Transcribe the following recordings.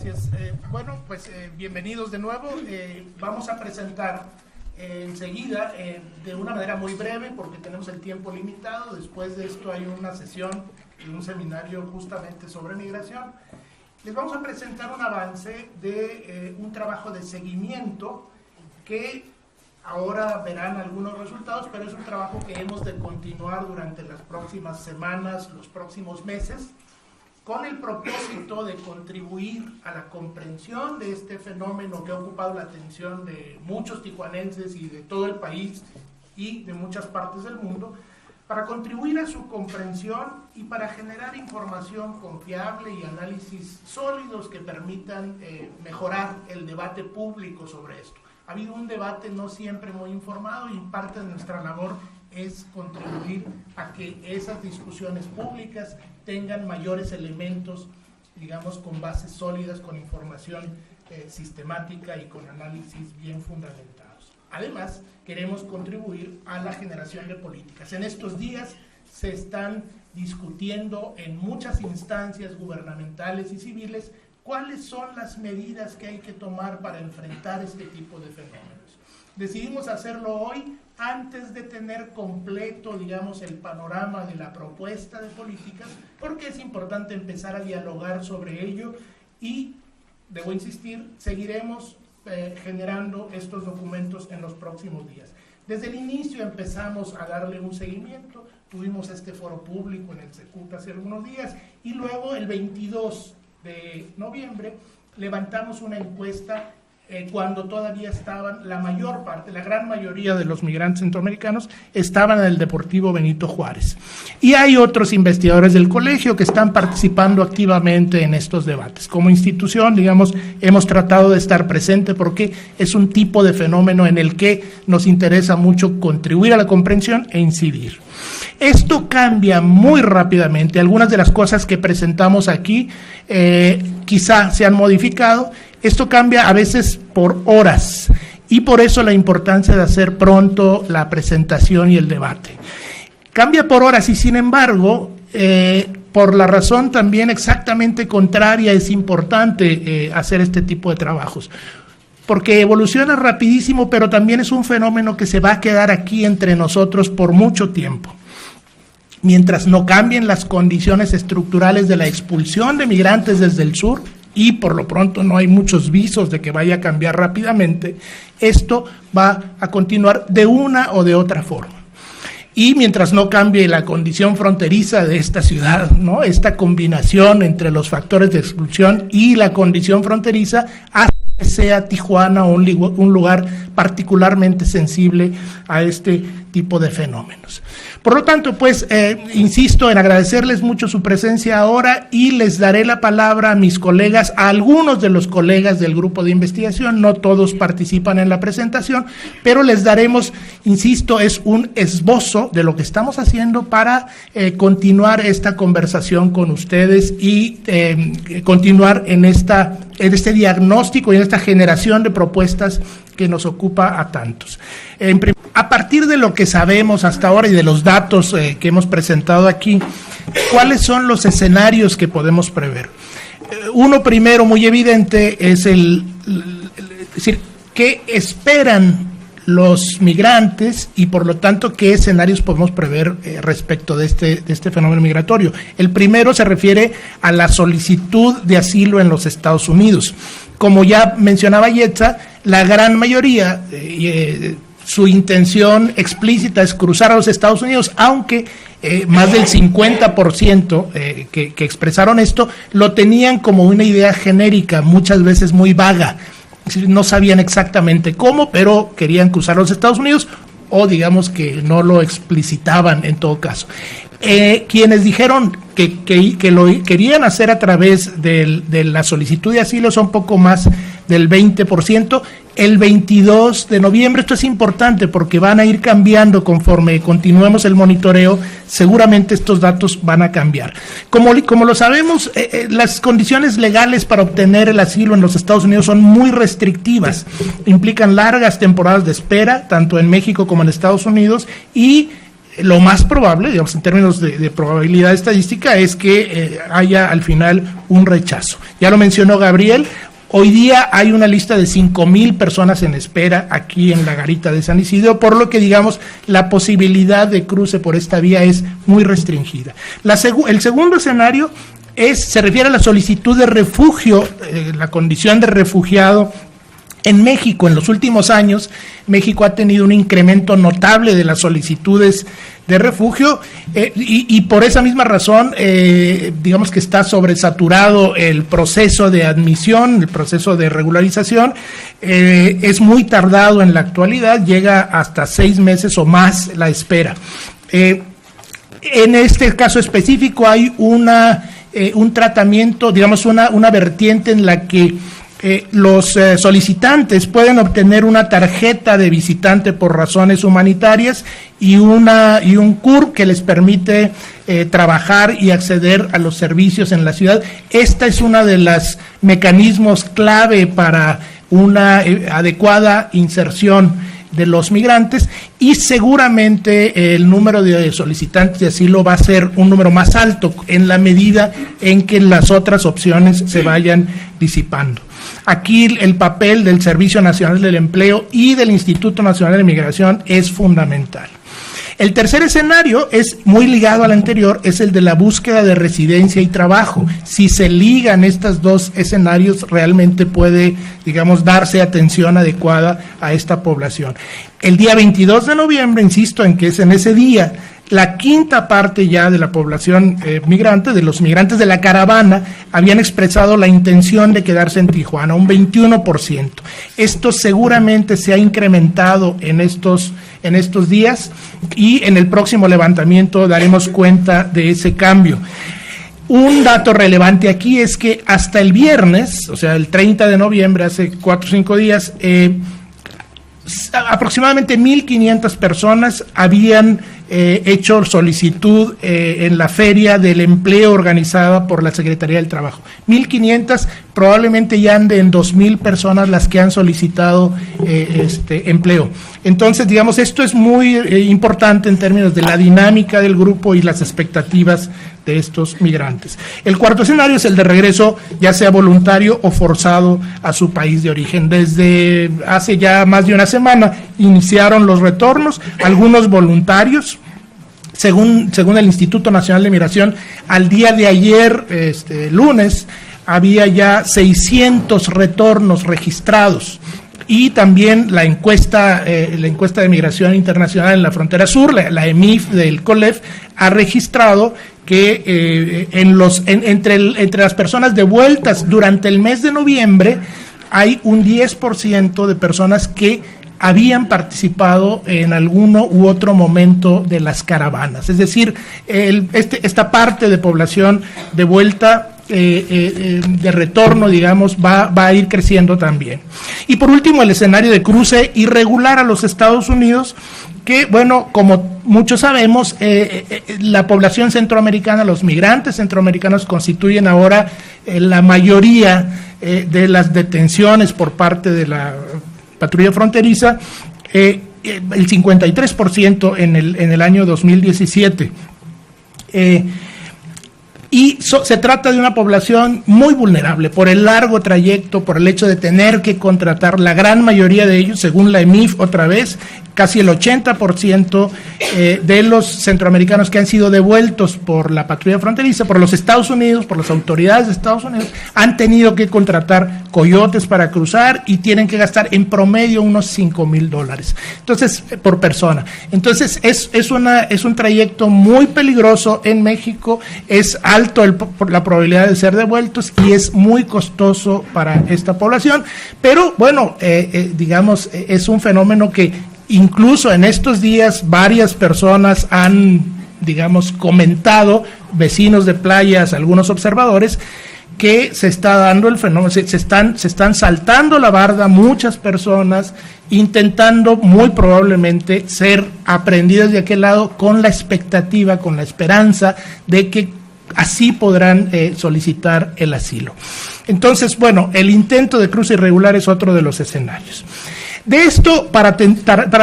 Gracias. Bienvenidos de nuevo. Vamos a presentar enseguida, de una manera muy breve, porque tenemos el tiempo limitado. Después de esto hay una sesión y un seminario justamente sobre migración. Les vamos a presentar un avance de un trabajo de seguimiento que ahora verán algunos resultados, pero es un trabajo que hemos de continuar durante las próximas semanas, los próximos meses, con el propósito de contribuir a la comprensión de este fenómeno que ha ocupado la atención de muchos tijuanenses y de todo el país y de muchas partes del mundo, para contribuir a su comprensión y para generar información confiable y análisis sólidos que permitan mejorar el debate público sobre esto. Ha habido un debate no siempre muy informado y parte de nuestra labor es contribuir a que esas discusiones públicas tengan mayores elementos, digamos, con bases sólidas, con información sistemática y con análisis bien fundamentados. Además, queremos contribuir a la generación de políticas. En estos días se están discutiendo en muchas instancias gubernamentales y civiles cuáles son las medidas que hay que tomar para enfrentar este tipo de fenómenos. Decidimos hacerlo hoy antes de tener completo, digamos, el panorama de la propuesta de políticas, porque es importante empezar a dialogar sobre ello y, debo insistir, seguiremos generando estos documentos en los próximos días. Desde el inicio empezamos a darle un seguimiento, tuvimos este foro público en el Secut hace algunos días y luego el 22 de noviembre levantamos una encuesta cuando todavía estaban la mayor parte, la gran mayoría de los migrantes centroamericanos estaban en el Deportivo Benito Juárez. Y hay otros investigadores del colegio que están participando activamente en estos debates. Como institución, digamos, hemos tratado de estar presente porque es un tipo de fenómeno en el que nos interesa mucho contribuir a la comprensión e incidir. Esto cambia muy rápidamente. Algunas de las cosas que presentamos aquí quizá se han modificado. Esto cambia a veces por horas y por eso la importancia de hacer pronto la presentación y el debate. Cambia por horas y sin embargo, por la razón también exactamente contraria, es importante hacer este tipo de trabajos. Porque evoluciona rapidísimo, pero también es un fenómeno que se va a quedar aquí entre nosotros por mucho tiempo. Mientras no cambien las condiciones estructurales de la expulsión de migrantes desde el sur, y por lo pronto no hay muchos visos de que vaya a cambiar rápidamente, esto va a continuar de una o de otra forma. Y mientras no cambie la condición fronteriza de esta ciudad, ¿no? Esta combinación entre los factores de exclusión y la condición fronteriza hace que sea Tijuana un lugar particularmente sensible a este tipo de fenómenos. Por lo tanto, pues, insisto en agradecerles mucho su presencia ahora y les daré la palabra a mis colegas, a algunos de los colegas del grupo de investigación, no todos participan en la presentación, pero les daremos, insisto, es un esbozo de lo que estamos haciendo para continuar esta conversación con ustedes y continuar en este diagnóstico y en esta generación de propuestas que nos ocupa a tantos. A partir de lo que sabemos hasta ahora y de los datos que hemos presentado aquí, ¿cuáles son los escenarios que podemos prever? Uno primero muy evidente es es decir, ¿qué esperan los migrantes y por lo tanto qué escenarios podemos prever respecto de este fenómeno migratorio? El primero se refiere a la solicitud de asilo en los Estados Unidos. Como ya mencionaba Yetza, la gran mayoría, su intención explícita es cruzar a los Estados Unidos, aunque más del 50% que expresaron esto lo tenían como una idea genérica, muchas veces muy vaga. Es decir, no sabían exactamente cómo, pero querían cruzar a los Estados Unidos o digamos que no lo explicitaban en todo caso. Quienes dijeron que lo querían hacer a través de la solicitud de asilo son poco más del 20%. El 22 de noviembre, esto es importante porque van a ir cambiando conforme continuemos el monitoreo, seguramente estos datos van a cambiar. Como lo sabemos, las condiciones legales para obtener el asilo en los Estados Unidos son muy restrictivas, implican largas temporadas de espera, tanto en México como en Estados Unidos, y lo más probable, digamos, en términos de probabilidad estadística, es que haya al final un rechazo. Ya lo mencionó Gabriel. Hoy día hay una lista de 5,000 personas en espera aquí en la garita de San Isidro, por lo que, digamos, la posibilidad de cruce por esta vía es muy restringida. El segundo escenario se refiere a la solicitud de refugio, la condición de refugiado. En México, en los últimos años, México ha tenido un incremento notable de las solicitudes de refugio y por esa misma razón, digamos que está sobresaturado el proceso de admisión, el proceso de regularización, es muy tardado en la actualidad, llega hasta 6 meses o más la espera. En este caso específico hay un tratamiento, digamos una vertiente en la que los solicitantes pueden obtener una tarjeta de visitante por razones humanitarias y un CURP que les permite trabajar y acceder a los servicios en la ciudad. Esta es una de los mecanismos clave para una adecuada inserción de los migrantes y seguramente el número de solicitantes de asilo va a ser un número más alto en la medida en que las otras opciones se vayan disipando. Aquí el papel del Servicio Nacional del Empleo y del Instituto Nacional de Migración es fundamental. El tercer escenario es muy ligado al anterior, es el de la búsqueda de residencia y trabajo. Si se ligan estos dos escenarios, realmente puede, digamos, darse atención adecuada a esta población. El día 22 de noviembre, insisto en que es en ese día, la quinta parte ya de la población migrante, de los migrantes de la caravana, habían expresado la intención de quedarse en Tijuana, un 21%. Esto seguramente se ha incrementado en estos días y en el próximo levantamiento daremos cuenta de ese cambio. Un dato relevante aquí es que hasta el viernes, o sea, el 30 de noviembre, hace 4 o 5 días, aproximadamente 1,500 personas habían hecho solicitud en la Feria del Empleo organizada por la Secretaría del Trabajo. 1,500, probablemente ya anden en 2,000 personas las que han solicitado empleo. Entonces, digamos, esto es muy importante en términos de la dinámica del grupo y las expectativas de estos migrantes. El cuarto escenario es el de regreso, ya sea voluntario o forzado a su país de origen. Desde hace ya más de una semana iniciaron los retornos, algunos voluntarios. Según el Instituto Nacional de Migración, al día de ayer, lunes, había ya 600 retornos registrados. Y también la encuesta de migración internacional en la frontera sur, la EMIF del COLEF, ha registrado que entre las personas devueltas durante el mes de noviembre hay un 10% de personas que habían participado en alguno u otro momento de las caravanas. Es decir, esta parte de población de vuelta, de retorno, digamos, va a ir creciendo también. Y por último, el escenario de cruce irregular a los Estados Unidos, que, bueno, como muchos sabemos, la población centroamericana, los migrantes centroamericanos constituyen ahora la mayoría de las detenciones por parte de la patrulla fronteriza, el 53% en el año 2017. Y se trata de una población muy vulnerable por el largo trayecto, por el hecho de tener que contratar, la gran mayoría de ellos, según la EMIF otra vez, casi el 80% de los centroamericanos que han sido devueltos por la patrulla fronteriza, por los Estados Unidos, por las autoridades de Estados Unidos, han tenido que contratar coyotes para cruzar y tienen que gastar en promedio unos $5,000. Entonces, por persona. Entonces, es un trayecto muy peligroso en México, es alto la probabilidad de ser devueltos y es muy costoso para esta población, pero bueno, digamos, es un fenómeno que incluso en estos días varias personas han, digamos, comentado, vecinos de playas, algunos observadores, que se está dando el fenómeno, se están saltando la barda muchas personas, intentando muy probablemente ser aprendidas de aquel lado con la expectativa, con la esperanza de que así podrán solicitar el asilo. Entonces, bueno, el intento de cruce irregular es otro de los escenarios. De esto, para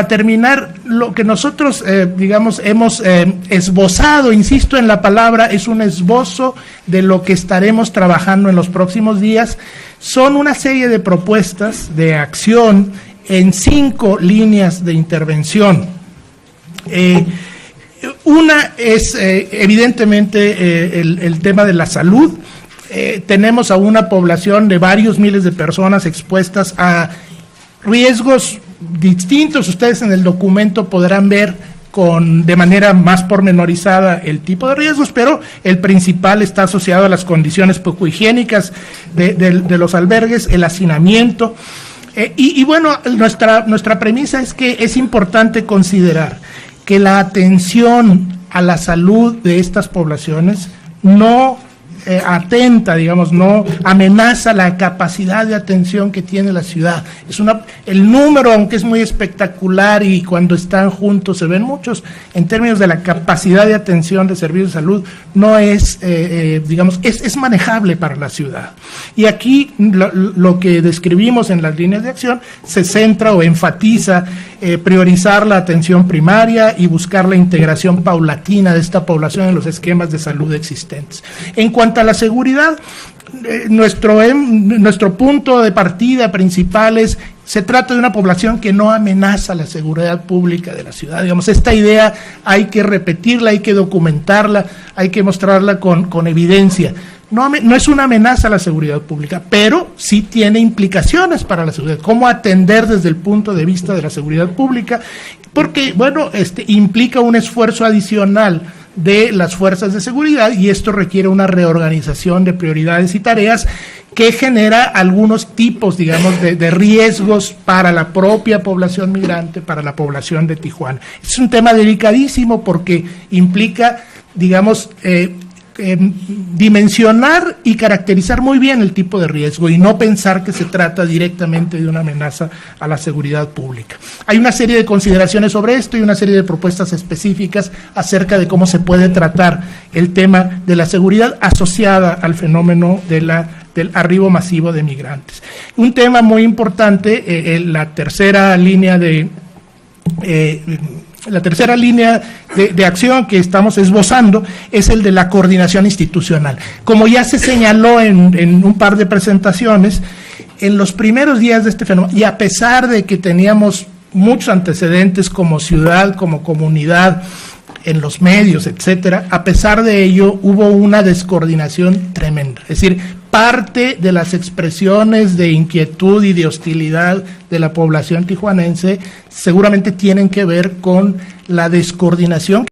terminar, lo que nosotros, digamos, hemos esbozado, insisto en la palabra, es un esbozo de lo que estaremos trabajando en los próximos días. Son una serie de propuestas de acción en 5 líneas de intervención. Una es, evidentemente, el tema de la salud. Tenemos a una población de varios miles de personas expuestas a riesgos distintos. Ustedes en el documento podrán ver de manera más pormenorizada el tipo de riesgos, pero el principal está asociado a las condiciones poco higiénicas de los albergues, el hacinamiento. Y bueno, nuestra premisa es que es importante considerar que la atención a la salud de estas poblaciones no atenta, digamos, no amenaza la capacidad de atención que tiene la ciudad. El número, aunque es muy espectacular y cuando están juntos se ven muchos, en términos de la capacidad de atención de servicios de salud, no es, digamos, es manejable para la ciudad. Y aquí lo que describimos en las líneas de acción se centra o enfatiza priorizar la atención primaria y buscar la integración paulatina de esta población en los esquemas de salud existentes. En cuanto a la seguridad, nuestro punto de partida principal es, se trata de una población que no amenaza la seguridad pública de la ciudad. Digamos, esta idea hay que repetirla, hay que documentarla, hay que mostrarla con evidencia. No es una amenaza a la seguridad pública, pero sí tiene implicaciones para la seguridad. ¿Cómo atender desde el punto de vista de la seguridad pública? Porque, bueno, implica un esfuerzo adicional de las fuerzas de seguridad y esto requiere una reorganización de prioridades y tareas que genera algunos tipos, digamos, de riesgos para la propia población migrante, para la población de Tijuana. Es un tema delicadísimo porque implica, digamos, dimensionar y caracterizar muy bien el tipo de riesgo y no pensar que se trata directamente de una amenaza a la seguridad pública. Hay una serie de consideraciones sobre esto y una serie de propuestas específicas acerca de cómo se puede tratar el tema de la seguridad asociada al fenómeno del arribo masivo de migrantes. Un tema muy importante, la tercera línea de acción que estamos esbozando es el de la coordinación institucional. Como ya se señaló en un par de presentaciones, en los primeros días de este fenómeno, y a pesar de que teníamos muchos antecedentes como ciudad, como comunidad, en los medios, etcétera, a pesar de ello hubo una descoordinación tremenda. Es decir, parte de las expresiones de inquietud y de hostilidad de la población tijuanense seguramente tienen que ver con la descoordinación